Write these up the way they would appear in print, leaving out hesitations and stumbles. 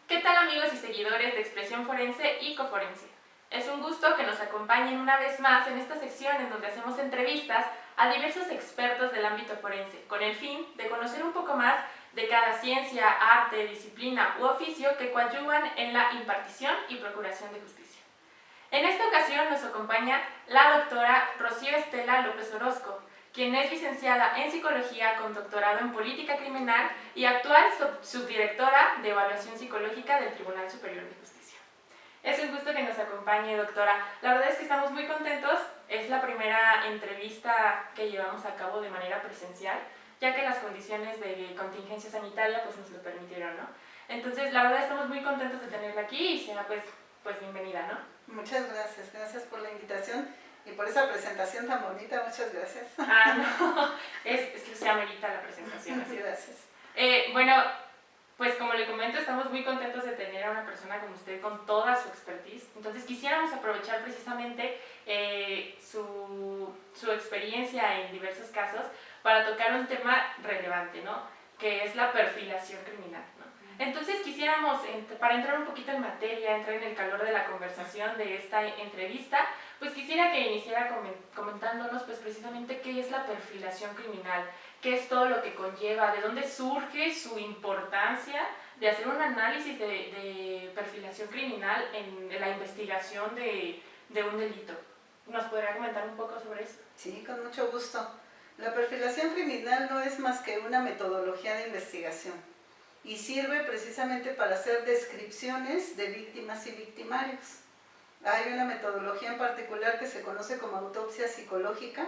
¿Qué tal amigos y seguidores de Expresión Forense y Coforense? Es un gusto que nos acompañen una vez más en esta sección en donde hacemos entrevistas a diversos expertos del ámbito forense, con el fin de conocer un poco más de cada ciencia, arte, disciplina u oficio que coadyuvan en la impartición y procuración de justicia. En esta ocasión nos acompaña la doctora Rocío Estela López Orozco, quien es licenciada en Psicología con doctorado en Política Criminal y actual subdirectora de Evaluación Psicológica del Tribunal Superior de Justicia. Es un gusto que nos acompañe, doctora. La verdad es que estamos muy contentos. Es la primera entrevista que llevamos a cabo de manera presencial, ya que las condiciones de contingencia sanitaria pues, nos lo permitieron, ¿no? Entonces, la verdad estamos muy contentos de tenerla aquí y sea pues bienvenida, ¿no? Muchas gracias. Gracias por la invitación. Y por esa presentación tan bonita, muchas gracias. No, es que se amerita la presentación. Así gracias. Bueno, pues como le comento, estamos muy contentos de tener a una persona como usted con toda su expertise. Entonces quisiéramos aprovechar precisamente su experiencia en diversos casos para tocar un tema relevante, ¿no? Que es la perfilación criminal, ¿no? Entonces quisiéramos, para entrar un poquito en materia, entrar en el calor de la conversación de esta entrevista, pues quisiera que iniciara comentándonos pues precisamente qué es la perfilación criminal, qué es todo lo que conlleva, de dónde surge su importancia de hacer un análisis de perfilación criminal en la investigación de un delito. ¿Nos podría comentar un poco sobre eso? Sí, con mucho gusto. La perfilación criminal no es más que una metodología de investigación y sirve precisamente para hacer descripciones de víctimas y victimarios. Hay una metodología en particular que se conoce como autopsia psicológica.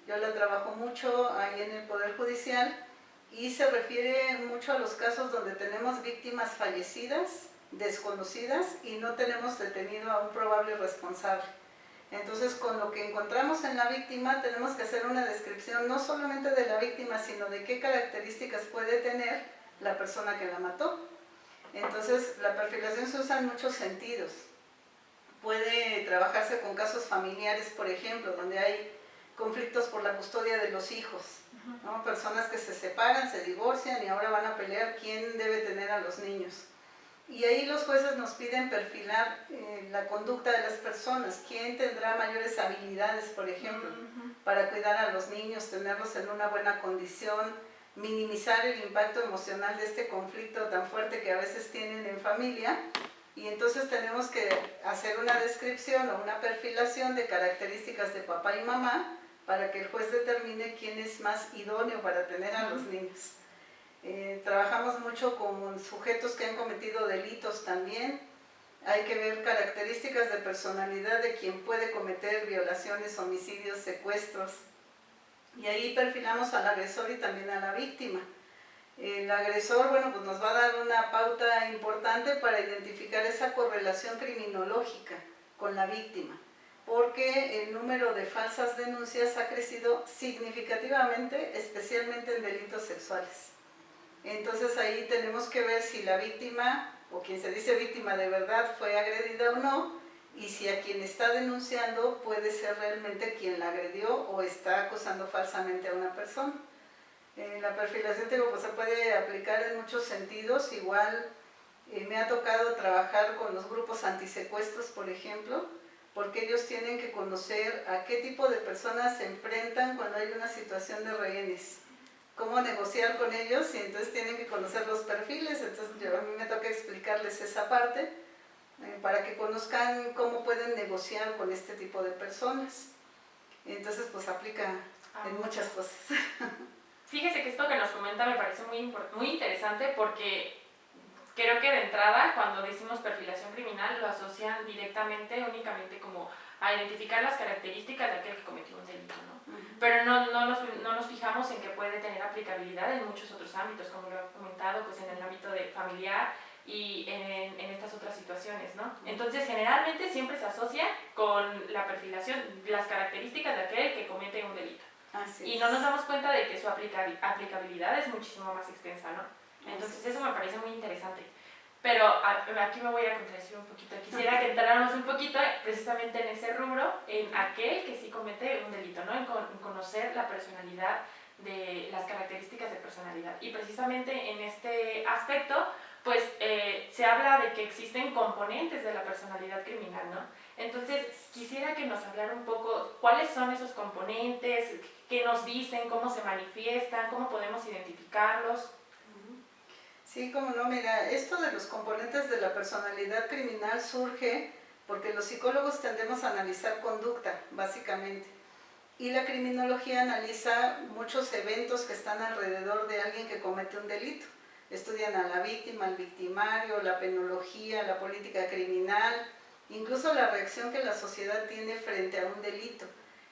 Yo la trabajo mucho ahí en el Poder Judicial y se refiere mucho a los casos donde tenemos víctimas fallecidas, desconocidas y no tenemos detenido a un probable responsable. Entonces, con lo que encontramos en la víctima tenemos que hacer una descripción no solamente de la víctima, sino de qué características puede tener la persona que la mató. Entonces, la perfilación se usa en muchos sentidos. Puede trabajarse con casos familiares, por ejemplo, donde hay conflictos por la custodia de los hijos, ¿no? Personas que se separan, se divorcian y ahora van a pelear quién debe tener a los niños. Y ahí los jueces nos piden perfilar la conducta de las personas, quién tendrá mayores habilidades, por ejemplo, para cuidar a los niños, tenerlos en una buena condición, minimizar el impacto emocional de este conflicto tan fuerte que a veces tienen en familia. Y entonces tenemos que hacer una descripción o una perfilación de características de papá y mamá para que el juez determine quién es más idóneo para tener a los niños. Trabajamos mucho con sujetos que han cometido delitos también. Hay que ver características de personalidad de quien puede cometer violaciones, homicidios, secuestros. Y ahí perfilamos al agresor y también a la víctima. El agresor, bueno, pues nos va a dar una pauta importante para identificar esa correlación criminológica con la víctima, porque el número de falsas denuncias ha crecido significativamente, especialmente en delitos sexuales. Entonces ahí tenemos que ver si la víctima, o quien se dice víctima de verdad, fue agredida o no, y si a quien está denunciando puede ser realmente quien la agredió o está acusando falsamente a una persona. La perfilación pues, se puede aplicar en muchos sentidos. Igual me ha tocado trabajar con los grupos antisecuestros, por ejemplo, porque ellos tienen que conocer a qué tipo de personas se enfrentan cuando hay una situación de rehenes, cómo negociar con ellos, y entonces tienen que conocer los perfiles. Entonces a mí me toca explicarles esa parte para que conozcan cómo pueden negociar con este tipo de personas. Entonces pues aplica en muchas cosas. Fíjese que esto que nos comenta me parece muy interesante porque creo que de entrada cuando decimos perfilación criminal lo asocian directamente, únicamente como a identificar las características de aquel que cometió un delito, ¿no? Pero no nos fijamos en que puede tener aplicabilidad en muchos otros ámbitos, como lo he comentado, pues en el ámbito de familiar y en estas otras situaciones, ¿no? Entonces generalmente siempre se asocia con la perfilación, las características de aquel que comete un delito. Y no nos damos cuenta de que su aplicabilidad es muchísimo más extensa, ¿no? Entonces eso me parece muy interesante. Pero aquí me voy a contradecir un poquito. Quisiera que entráramos un poquito precisamente en ese rubro, en aquel que sí comete un delito, ¿no? En conocer la personalidad, de las características de personalidad. Y precisamente en este aspecto, pues se habla de que existen componentes de la personalidad criminal, ¿no? Entonces, quisiera que nos hablara un poco cuáles son esos componentes, qué nos dicen, cómo se manifiestan, cómo podemos identificarlos. Sí, como no, mira, esto de los componentes de la personalidad criminal surge porque los psicólogos tendemos a analizar conducta, básicamente. Y la criminología analiza muchos eventos que están alrededor de alguien que comete un delito. Estudian a la víctima, al victimario, la penología, la política criminal, incluso la reacción que la sociedad tiene frente a un delito.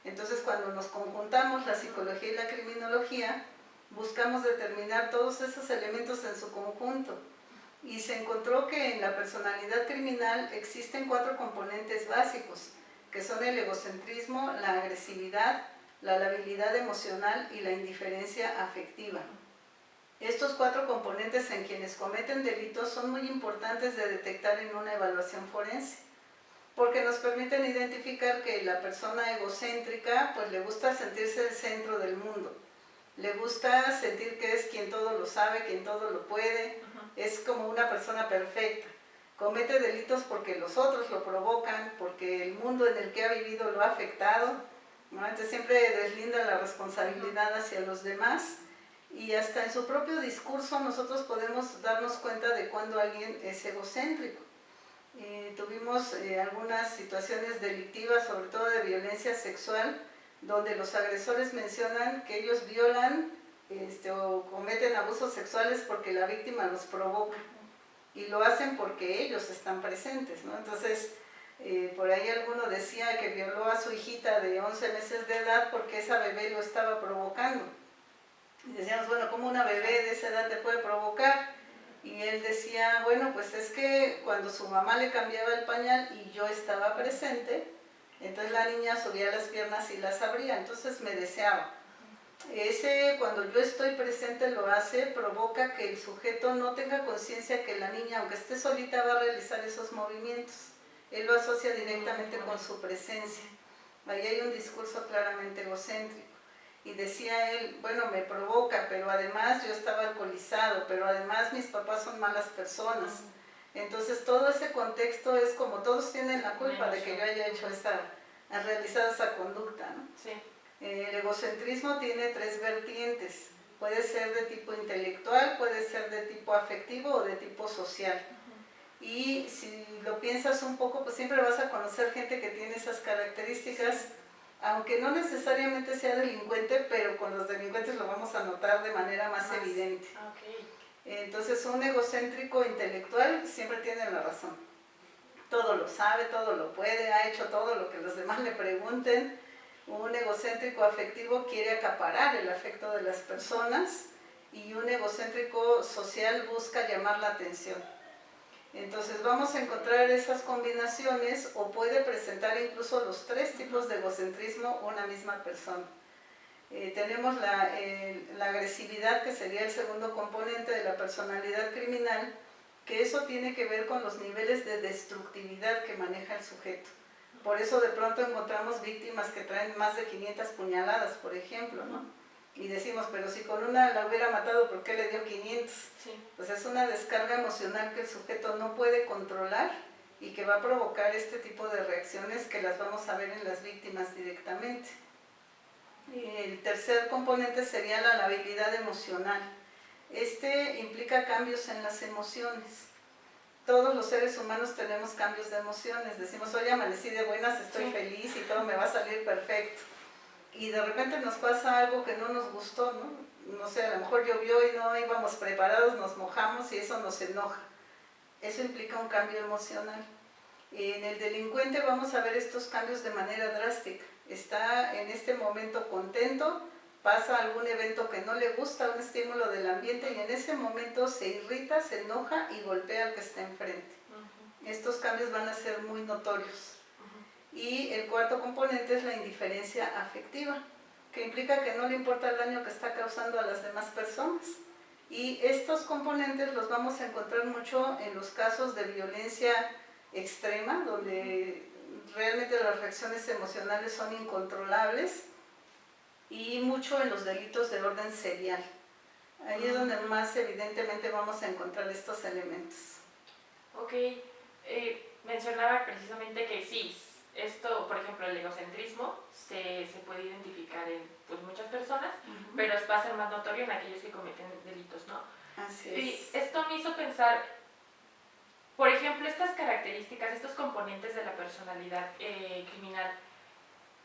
Entonces, cuando nos conjuntamos la psicología y la criminología, buscamos determinar todos esos elementos en su conjunto. Y se encontró que en la personalidad criminal existen 4 componentes básicos, que son el egocentrismo, la agresividad, la labilidad emocional y la indiferencia afectiva. Estos 4 componentes en quienes cometen delitos son muy importantes de detectar en una evaluación forense, porque nos permiten identificar que la persona egocéntrica pues le gusta sentirse el centro del mundo, le gusta sentir que es quien todo lo sabe, quien todo lo puede, es como una persona perfecta. Comete delitos porque los otros lo provocan, porque el mundo en el que ha vivido lo ha afectado, ¿no? Entonces siempre deslinda la responsabilidad hacia los demás y hasta en su propio discurso nosotros podemos darnos cuenta de cuando alguien es egocéntrico. Tuvimos algunas situaciones delictivas, sobre todo de violencia sexual, donde los agresores mencionan que ellos violan o cometen abusos sexuales porque la víctima los provoca. Y lo hacen porque ellos están presentes, ¿no? Entonces, por ahí alguno decía que violó a su hijita de 11 meses de edad porque esa bebé lo estaba provocando. Y decíamos, bueno, ¿cómo una bebé de esa edad te puede provocar? Y él decía, bueno, pues es que cuando su mamá le cambiaba el pañal y yo estaba presente, entonces la niña subía las piernas y las abría, entonces me deseaba. Cuando yo estoy presente lo hace, provoca que el sujeto no tenga conciencia que la niña, aunque esté solita, va a realizar esos movimientos. Él lo asocia directamente con su presencia. Ahí hay un discurso claramente egocéntrico. Y decía él, bueno, me provoca, pero además yo estaba alcoholizado, pero además mis papás son malas personas. Entonces todo ese contexto es como todos tienen la culpa de que yo haya hecho realizado esa conducta, ¿no? Sí. El egocentrismo tiene 3 vertientes. Puede ser de tipo intelectual, puede ser de tipo afectivo o de tipo social. Y si lo piensas un poco, pues siempre vas a conocer gente que tiene esas características, aunque no necesariamente sea delincuente, pero con los delincuentes lo vamos a notar de manera más evidente. Okay. Entonces, un egocéntrico intelectual siempre tiene la razón. Todo lo sabe, todo lo puede, ha hecho todo lo que los demás le pregunten. Un egocéntrico afectivo quiere acaparar el afecto de las personas y un egocéntrico social busca llamar la atención. Entonces vamos a encontrar esas combinaciones o puede presentar incluso los 3 tipos de egocentrismo una misma persona. Tenemos la agresividad, que sería el segundo componente de la personalidad criminal, que eso tiene que ver con los niveles de destructividad que maneja el sujeto. Por eso de pronto encontramos víctimas que traen más de 500 puñaladas, por ejemplo, ¿no? Y decimos, pero si con una la hubiera matado, ¿por qué le dio 500? Sí. Pues es una descarga emocional que el sujeto no puede controlar y que va a provocar este tipo de reacciones que las vamos a ver en las víctimas directamente. Y el tercer componente sería la labilidad emocional. Implica cambios en las emociones. Todos los seres humanos tenemos cambios de emociones. Decimos, hoy amanecí de buenas, estoy feliz y todo me va a salir perfecto. Y de repente nos pasa algo que no nos gustó, ¿no? No sé, a lo mejor llovió y no íbamos preparados, nos mojamos y eso nos enoja. Eso implica un cambio emocional. En el delincuente vamos a ver estos cambios de manera drástica. Está en este momento contento, pasa algún evento que no le gusta, un estímulo del ambiente, y en ese momento se irrita, se enoja y golpea al que está enfrente. Estos cambios van a ser muy notorios. Y el cuarto componente es la indiferencia afectiva, que implica que no le importa el daño que está causando a las demás personas. Y estos componentes los vamos a encontrar mucho en los casos de violencia extrema, donde realmente las reacciones emocionales son incontrolables, y mucho en los delitos de orden serial. Ahí es donde más evidentemente vamos a encontrar estos elementos. Ok, mencionaba precisamente que sí, esto, por ejemplo, el egocentrismo se puede identificar en pues, muchas personas, pero va a ser más notorio en aquellos que cometen delitos, ¿no? Así es. Y esto me hizo pensar, por ejemplo, estas características, estos componentes de la personalidad criminal,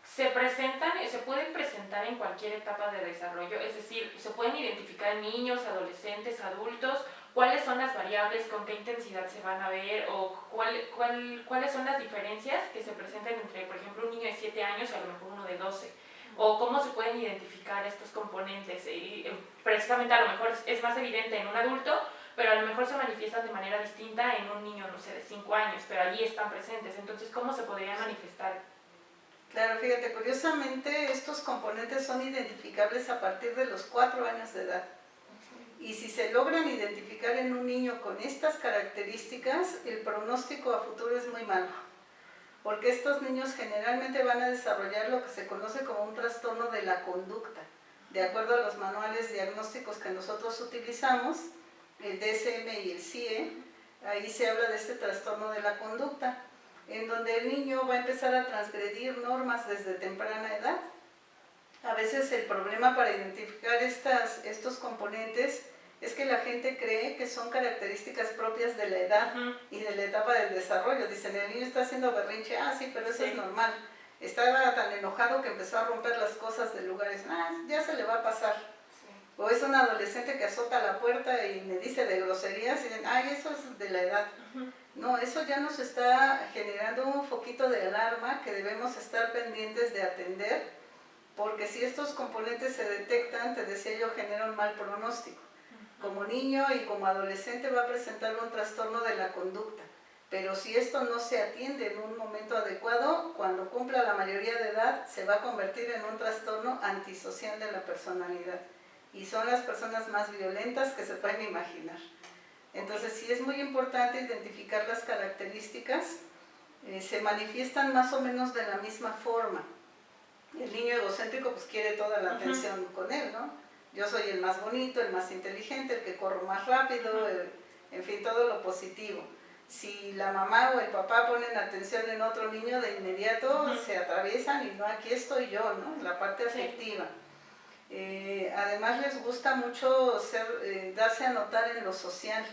se pueden presentar en cualquier etapa de desarrollo, es decir, se pueden identificar en niños, adolescentes, adultos, cuáles son las variables, con qué intensidad se van a ver, o cuáles son las diferencias que se presentan entre, por ejemplo, un niño de 7 años y a lo mejor uno de 12, o cómo se pueden identificar estos componentes. Y precisamente a lo mejor es más evidente en un adulto, pero a lo mejor se manifiestan de manera distinta en un niño, no sé, de 5 años, pero allí están presentes. Entonces, ¿cómo se podrían manifestar? Claro, fíjate, curiosamente estos componentes son identificables a partir de los 4 años de edad. Y si se logran identificar en un niño con estas características, el pronóstico a futuro es muy malo. Porque estos niños generalmente van a desarrollar lo que se conoce como un trastorno de la conducta. De acuerdo a los manuales diagnósticos que nosotros utilizamos, el DSM y el CIE, ahí se habla de este trastorno de la conducta, en donde el niño va a empezar a transgredir normas desde temprana edad. A veces el problema para identificar estos componentes es que la gente cree que son características propias de la edad y de la etapa del desarrollo. Dicen, el niño está haciendo berrinche, sí, pero eso es normal. Estaba tan enojado que empezó a romper las cosas de lugares, ya se le va a pasar. O es un adolescente que azota la puerta y me dice de groserías y dicen, eso es de la edad. No, eso ya nos está generando un foquito de alarma que debemos estar pendientes de atender, porque si estos componentes se detectan, te decía yo, genera un mal pronóstico. Como niño y como adolescente va a presentar un trastorno de la conducta, pero si esto no se atiende en un momento adecuado, cuando cumpla la mayoría de edad, se va a convertir en un trastorno antisocial de la personalidad. Y son las personas más violentas que se pueden imaginar. Entonces sí es muy importante identificar las características, se manifiestan más o menos de la misma forma. El niño egocéntrico pues quiere toda la atención con él, ¿no? Yo soy el más bonito, el más inteligente, el que corro más rápido, en fin, todo lo positivo. Si la mamá o el papá ponen atención en otro niño, de inmediato se atraviesan y no, aquí estoy yo, ¿no? La parte afectiva. Además les gusta mucho darse a notar en lo social,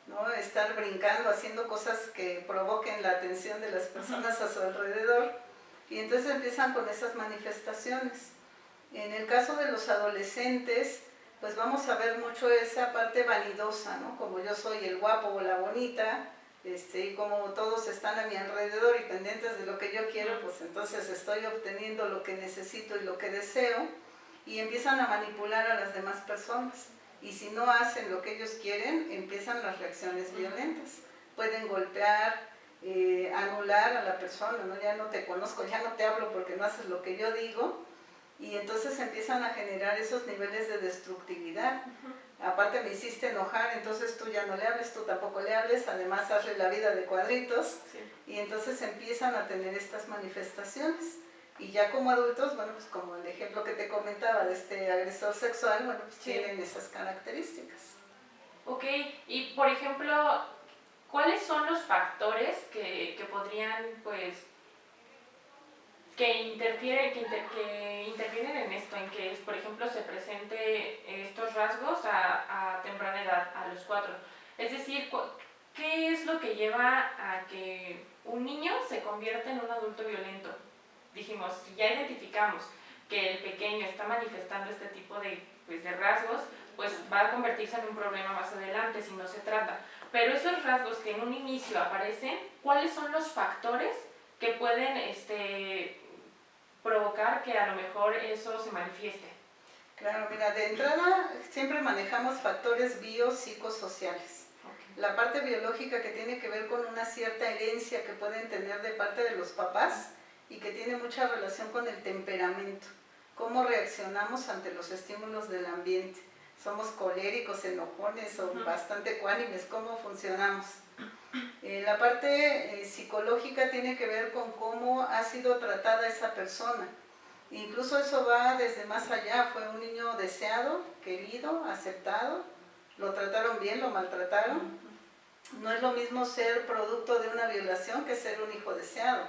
¿no? Estar brincando, haciendo cosas que provoquen la atención de las personas a su alrededor, y entonces empiezan con esas manifestaciones. En el caso de los adolescentes, pues vamos a ver mucho esa parte vanidosa, ¿no? Como yo soy el guapo o la bonita, y como todos están a mi alrededor y pendientes de lo que yo quiero, pues entonces estoy obteniendo lo que necesito y lo que deseo, y empiezan a manipular a las demás personas. Y si no hacen lo que ellos quieren, empiezan las reacciones violentas. Pueden golpear, anular a la persona, ¿no? Ya no te conozco, ya no te hablo porque no haces lo que yo digo, y entonces empiezan a generar esos niveles de destructividad. Aparte me hiciste enojar, entonces tú ya no le hables, tú tampoco le hables, además hazle la vida de cuadritos, y entonces empiezan a tener estas manifestaciones. Y ya como adultos, bueno, pues como el ejemplo que te comentaba de este agresor sexual, bueno, pues tienen esas características. Ok, y por ejemplo, ¿cuáles son los factores que podrían, pues, que interfieren en esto, en que, por ejemplo, se presente estos rasgos a temprana edad, a los 4? Es decir, ¿qué es lo que lleva a que un niño se convierta en un adulto violento? Dijimos, si ya identificamos que el pequeño está manifestando este tipo de rasgos, pues va a convertirse en un problema más adelante si no se trata. Pero esos rasgos que en un inicio aparecen, ¿cuáles son los factores que pueden provocar que a lo mejor eso se manifieste? Claro, mira, de entrada siempre manejamos factores biopsicosociales. La parte biológica que tiene que ver con una cierta herencia que pueden tener de parte de los papás y que tiene mucha relación con el temperamento. Cómo reaccionamos ante los estímulos del ambiente. Somos coléricos, enojones o bastante ecuánimes, cómo funcionamos. La parte psicológica tiene que ver con cómo ha sido tratada esa persona. Incluso eso va desde más allá, fue un niño deseado, querido, aceptado, lo trataron bien, lo maltrataron. No es lo mismo ser producto de una violación que ser un hijo deseado,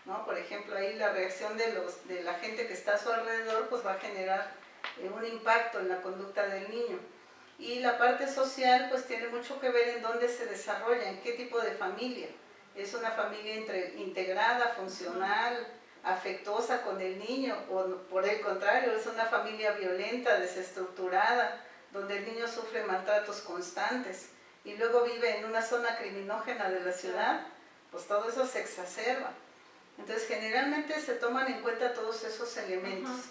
¿no? Por ejemplo, ahí la reacción de la gente que está a su alrededor pues va a generar un impacto en la conducta del niño. Y la parte social pues tiene mucho que ver en dónde se desarrolla, en qué tipo de familia. Es una familia integrada, funcional, afectuosa con el niño, o por el contrario, es una familia violenta, desestructurada, donde el niño sufre maltratos constantes y luego vive en una zona criminógena de la ciudad, pues todo eso se exacerba. Entonces generalmente se toman en cuenta todos esos elementos.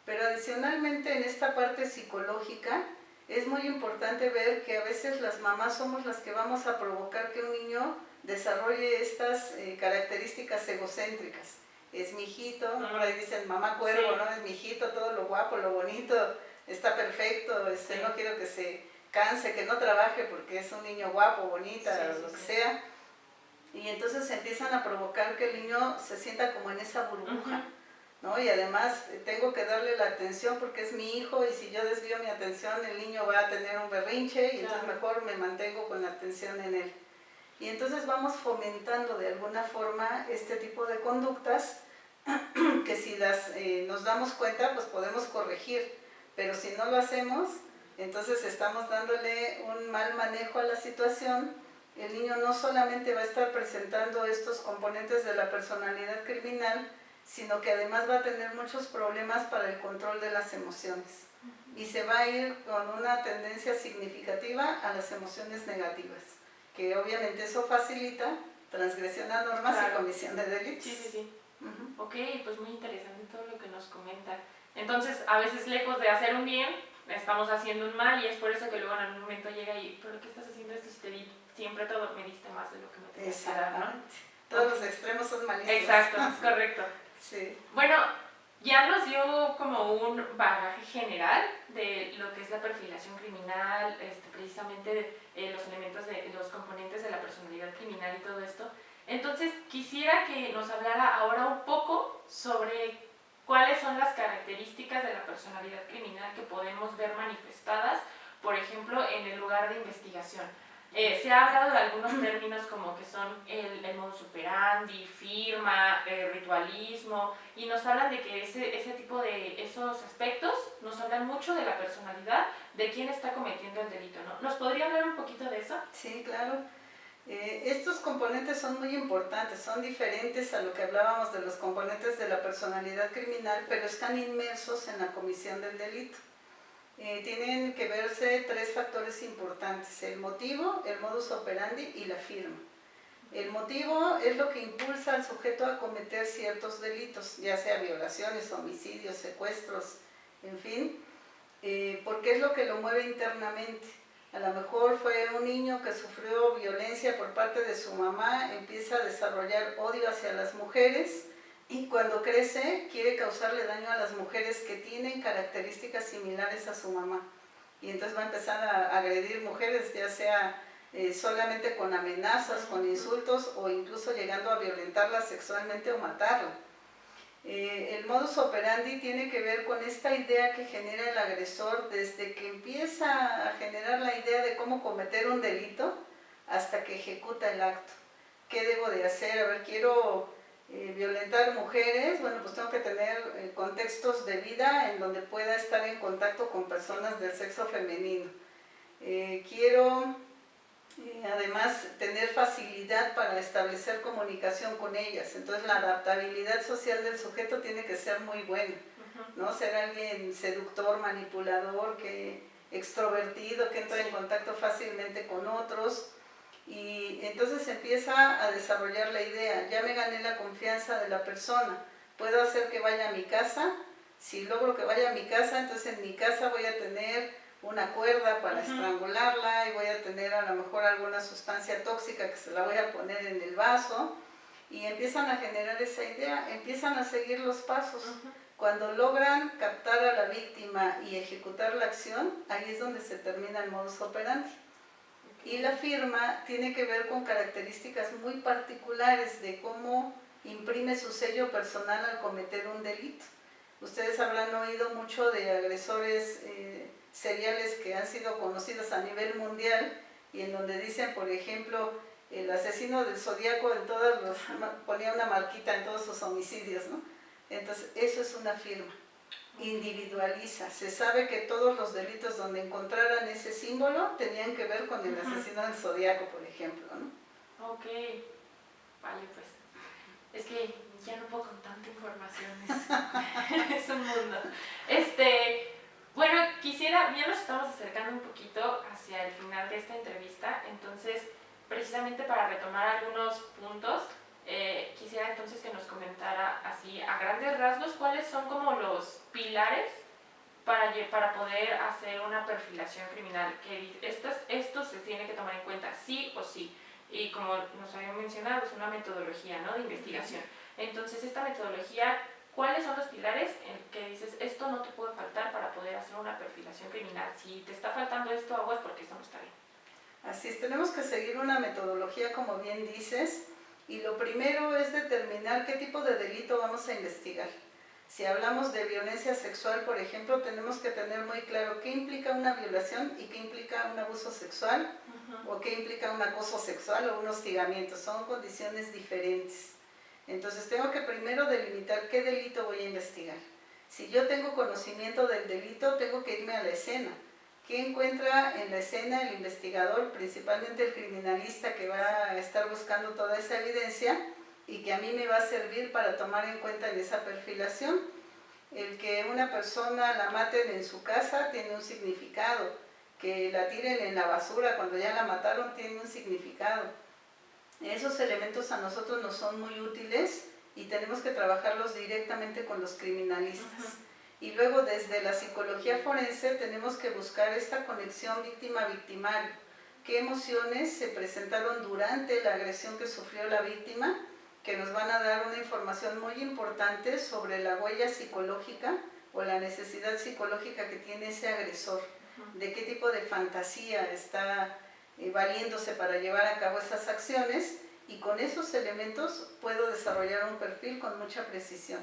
Pero adicionalmente en esta parte psicológica es muy importante ver que a veces las mamás somos las que vamos a provocar que un niño desarrolle estas características egocéntricas. Es mi hijito, por ahí dicen mamá cuervo, ¿no? Es mi hijito, todo lo guapo, lo bonito, está perfecto, no quiero que se canse, que no trabaje porque es un niño guapo, bonita, lo que sea. Y entonces empiezan a provocar que el niño se sienta como en esa burbuja, ¿no? Y además tengo que darle la atención porque es mi hijo y si yo desvío mi atención el niño va a tener un berrinche y entonces mejor me mantengo con la atención en él. Y entonces vamos fomentando de alguna forma este tipo de conductas que si nos damos cuenta pues podemos corregir, pero si no lo hacemos entonces estamos dándole un mal manejo a la situación. El niño no solamente va a estar presentando estos componentes de la personalidad criminal, sino que además va a tener muchos problemas para el control de las emociones y se va a ir con una tendencia significativa a las emociones negativas, que obviamente eso facilita transgresión a normas y comisión de delitos. Sí. Ok, pues muy interesante todo lo que nos comenta. Entonces, a veces lejos de hacer un bien, estamos haciendo un mal y es por eso que luego en algún momento llega y, ¿pero qué estás haciendo esto? Si te di siempre todo, me diste más de lo que me tenías que dar, ¿no? Todos los extremos son malísimos. Exacto, es correcto. Sí. Bueno, ya nos dio como un bagaje general de lo que es la perfilación criminal, precisamente los elementos, los componentes de la personalidad criminal y todo esto. Entonces, quisiera que nos hablara ahora un poco sobre cuáles son las características de la personalidad criminal que podemos ver manifestadas, por ejemplo, en el lugar de investigación. Se ha hablado de algunos términos como que son el modus operandi, firma, ritualismo, y nos hablan de que ese tipo de esos aspectos nos hablan mucho de la personalidad de quién está cometiendo el delito, ¿no? ¿Nos podría hablar un poquito de eso? Sí, claro. Estos componentes son muy importantes, son diferentes a lo que hablábamos de los componentes de la personalidad criminal, pero están inmersos en la comisión del delito. Tienen que verse tres factores importantes: el motivo, el modus operandi y la firma. El motivo es lo que impulsa al sujeto a cometer ciertos delitos, ya sea violaciones, homicidios, secuestros, en fin, porque es lo que lo mueve internamente. A lo mejor fue un niño que sufrió violencia por parte de su mamá, empieza a desarrollar odio hacia las mujeres y cuando crece quiere causarle daño a las mujeres que tienen características similares a su mamá. Y entonces va a empezar a agredir mujeres, ya sea solamente con amenazas, con insultos o incluso llegando a violentarlas sexualmente o matarla. El modus operandi tiene que ver con esta idea que genera el agresor desde que empieza a generar la idea de cómo cometer un delito hasta que ejecuta el acto. ¿Qué debo de hacer? A ver, quiero violentar mujeres, bueno, pues tengo que tener contextos de vida en donde pueda estar en contacto con personas del sexo femenino. Quiero además tener facilidad para establecer comunicación con ellas, entonces la adaptabilidad social del sujeto tiene que ser muy buena, ¿no? Ser alguien seductor, manipulador, extrovertido, que entra en contacto fácilmente con otros. Y entonces empieza a desarrollar la idea: ya me gané la confianza de la persona, puedo hacer que vaya a mi casa. Si logro que vaya a mi casa, entonces en mi casa voy a tener una cuerda para estrangularla y voy a tener a lo mejor alguna sustancia tóxica que se la voy a poner en el vaso, y empiezan a generar esa idea, empiezan a seguir los pasos. Cuando logran captar a la víctima y ejecutar la acción, ahí es donde se termina el modus operandi. Y la firma tiene que ver con características muy particulares de cómo imprime su sello personal al cometer un delito. Ustedes habrán oído mucho de agresores seriales que han sido conocidos a nivel mundial y en donde dicen, por ejemplo, el asesino del Zodíaco ponía una marquita en todos sus homicidios, ¿no? Entonces, eso es una firma. Individualiza. Se sabe que todos los delitos donde encontraran ese símbolo tenían que ver con el asesino del Zodíaco, por ejemplo, ¿no? Ok, vale, pues. Es que ya no puedo con tanta información, es un mundo. Bueno, ya nos estamos acercando un poquito hacia el final de esta entrevista, entonces, precisamente para retomar algunos puntos, quisiera entonces que nos comentara así, a grandes rasgos, cuáles son como los pilares para poder hacer una perfilación criminal, que esto se tiene que tomar en cuenta sí o sí, y como nos habían mencionado, es una metodología, ¿no?, de investigación. Entonces, esta metodología, ¿cuáles son los pilares en que dices, esto no te puede faltar para poder hacer una perfilación criminal? Si te está faltando esto, aguas porque esto no está bien. Así es, tenemos que seguir una metodología, como bien dices, y lo primero es determinar qué tipo de delito vamos a investigar. Si hablamos de violencia sexual, por ejemplo, tenemos que tener muy claro qué implica una violación y qué implica un abuso sexual, o qué implica un acoso sexual o un hostigamiento. Son condiciones diferentes. Entonces tengo que primero delimitar qué delito voy a investigar. Si yo tengo conocimiento del delito, tengo que irme a la escena. ¿Qué encuentra en la escena el investigador, principalmente el criminalista que va a estar buscando toda esa evidencia y que a mí me va a servir para tomar en cuenta en esa perfilación? El que una persona la maten en su casa tiene un significado, que la tiren en la basura cuando ya la mataron tiene un significado. Esos elementos a nosotros nos son muy útiles y tenemos que trabajarlos directamente con los criminalistas. Y luego desde la psicología forense tenemos que buscar esta conexión víctima-victimario. ¿Qué emociones se presentaron durante la agresión que sufrió la víctima? Que nos van a dar una información muy importante sobre la huella psicológica o la necesidad psicológica que tiene ese agresor. De qué tipo de fantasía está valiéndose para llevar a cabo esas acciones, y con esos elementos puedo desarrollar un perfil con mucha precisión.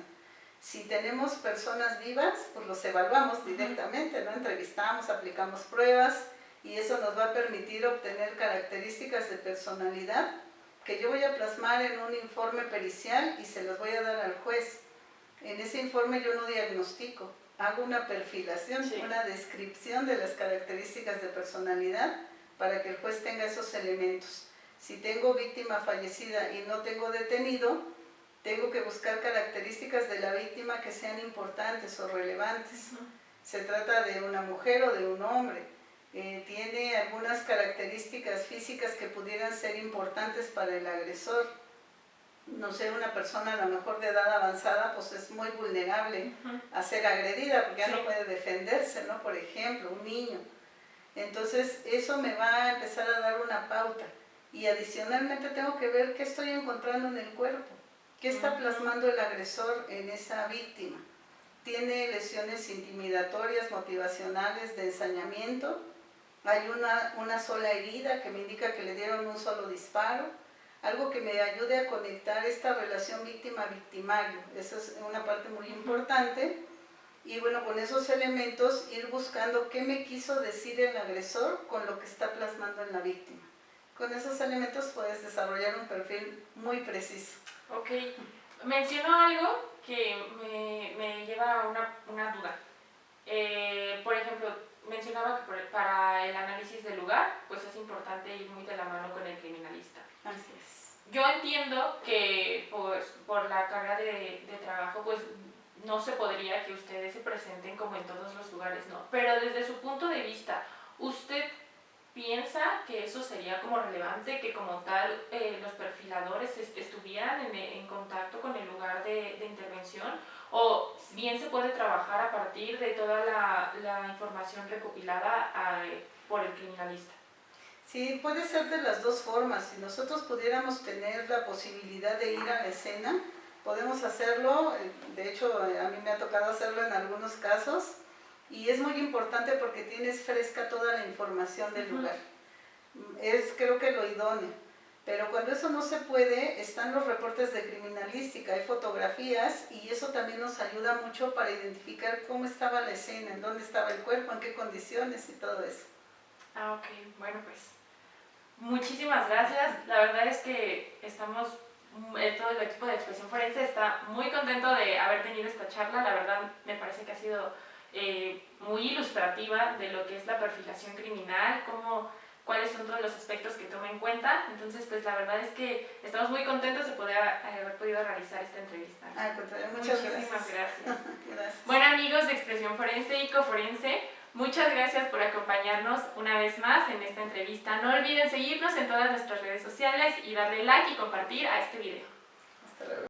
Si tenemos personas vivas, pues los evaluamos directamente, ¿no? Entrevistamos, aplicamos pruebas y eso nos va a permitir obtener características de personalidad que yo voy a plasmar en un informe pericial y se los voy a dar al juez. En ese informe yo no diagnostico, hago una perfilación, una descripción de las características de personalidad para que el juez tenga esos elementos. Si tengo víctima fallecida y no tengo detenido, tengo que buscar características de la víctima que sean importantes o relevantes. Se trata de una mujer o de un hombre. Tiene algunas características físicas que pudieran ser importantes para el agresor. No sé, una persona a lo mejor de edad avanzada pues es muy vulnerable a ser agredida porque ya no puede defenderse, ¿no? Por ejemplo, un niño. Entonces eso me va a empezar a dar una pauta. Y adicionalmente tengo que ver qué estoy encontrando en el cuerpo. ¿Qué está plasmando el agresor en esa víctima? ¿Tiene lesiones intimidatorias, motivacionales, de ensañamiento? ¿Hay una sola herida que me indica que le dieron un solo disparo? Algo que me ayude a conectar esta relación víctima-victimario. Esa es una parte muy importante. Y bueno, con esos elementos ir buscando qué me quiso decir el agresor con lo que está plasmando en la víctima. Con esos elementos puedes desarrollar un perfil muy preciso. Ok, mencionó algo que me lleva a una duda. Por ejemplo, mencionaba que para el análisis del lugar, pues es importante ir muy de la mano con el criminalista. Así es. Yo entiendo que pues, por la carga de trabajo, pues no se podría que ustedes se presenten como en todos los lugares, ¿no? Pero desde su punto de vista, ¿usted piensa que eso sería como relevante, que como tal los perfiladores estuvieran en contacto con el lugar de intervención? ¿O bien se puede trabajar a partir de toda la información recopilada por el criminalista? Sí, puede ser de las dos formas. Si nosotros pudiéramos tener la posibilidad de ir a la escena, podemos hacerlo. De hecho, a mí me ha tocado hacerlo en algunos casos. Y es muy importante porque tienes fresca toda la información del lugar. Es creo que lo idóneo. Pero cuando eso no se puede, están los reportes de criminalística, hay fotografías y eso también nos ayuda mucho para identificar cómo estaba la escena, en dónde estaba el cuerpo, en qué condiciones y todo eso. Ah, ok. Bueno, pues muchísimas gracias. La verdad es que estamos, todo el equipo de Expresión Forense está muy contento de haber tenido esta charla. La verdad me parece que ha sido muy ilustrativa de lo que es la perfilación criminal, cuáles son todos los aspectos que toma en cuenta. Entonces, pues la verdad es que estamos muy contentos de poder haber podido realizar esta entrevista. Ah, muchas Muchísimas gracias. Gracias. Bueno, amigos de Expresión Forense y Coforense, muchas gracias por acompañarnos una vez más en esta entrevista. No olviden seguirnos en todas nuestras redes sociales y darle like y compartir a este video. Hasta luego.